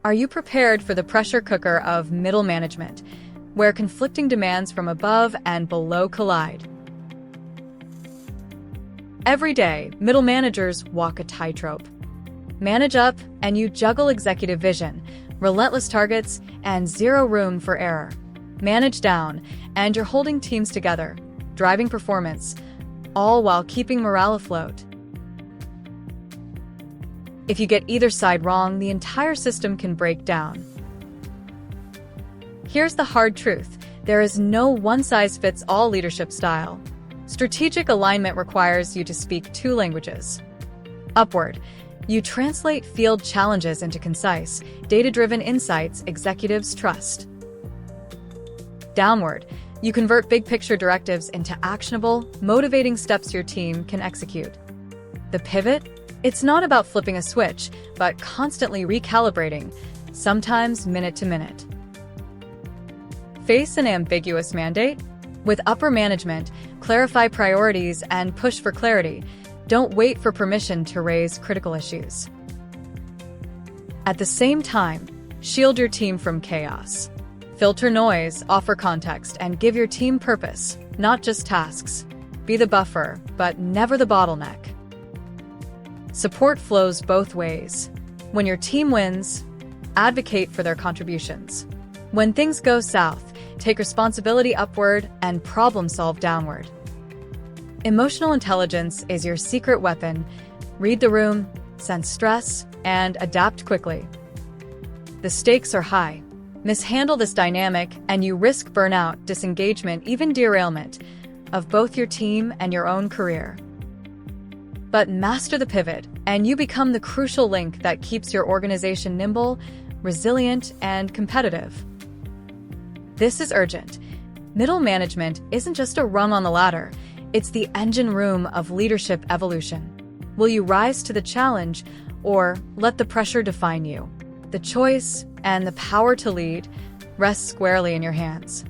Are you prepared for the pressure cooker of middle management, where conflicting demands from above and below collide? Every day, middle managers walk a tightrope. Manage up, and you juggle executive vision, relentless targets, and zero room for error. Manage down, and you're holding teams together, driving performance, all while keeping morale afloat. If you get either side wrong, the entire system can break down. Here's the hard truth: there is no one-size-fits-all leadership style. Strategic alignment requires you to speak two languages. Upward, you translate field challenges into concise, data-driven insights executives trust. Downward, you convert big-picture directives into actionable, motivating steps your team can execute. The pivot? It's not about flipping a switch, but constantly recalibrating, sometimes minute to minute. Face an ambiguous mandate? With upper management, clarify priorities and push for clarity. Don't wait for permission to raise critical issues. At the same time, shield your team from chaos. Filter noise, offer context, and give your team purpose, not just tasks. Be the buffer, but never the bottleneck. Support flows both ways. When your team wins, advocate for their contributions. When things go south, take responsibility upward and problem solve downward. Emotional intelligence is your secret weapon. Read the room, sense stress, and adapt quickly. The stakes are high. Mishandle this dynamic, and you risk burnout, disengagement, even derailment of both your team and your own career. But master the pivot, and you become the crucial link that keeps your organization nimble, resilient, and competitive. This is urgent. Middle management isn't just a rung on the ladder, it's the engine room of leadership evolution. Will you rise to the challenge, or let the pressure define you? The choice and the power to lead rest squarely in your hands.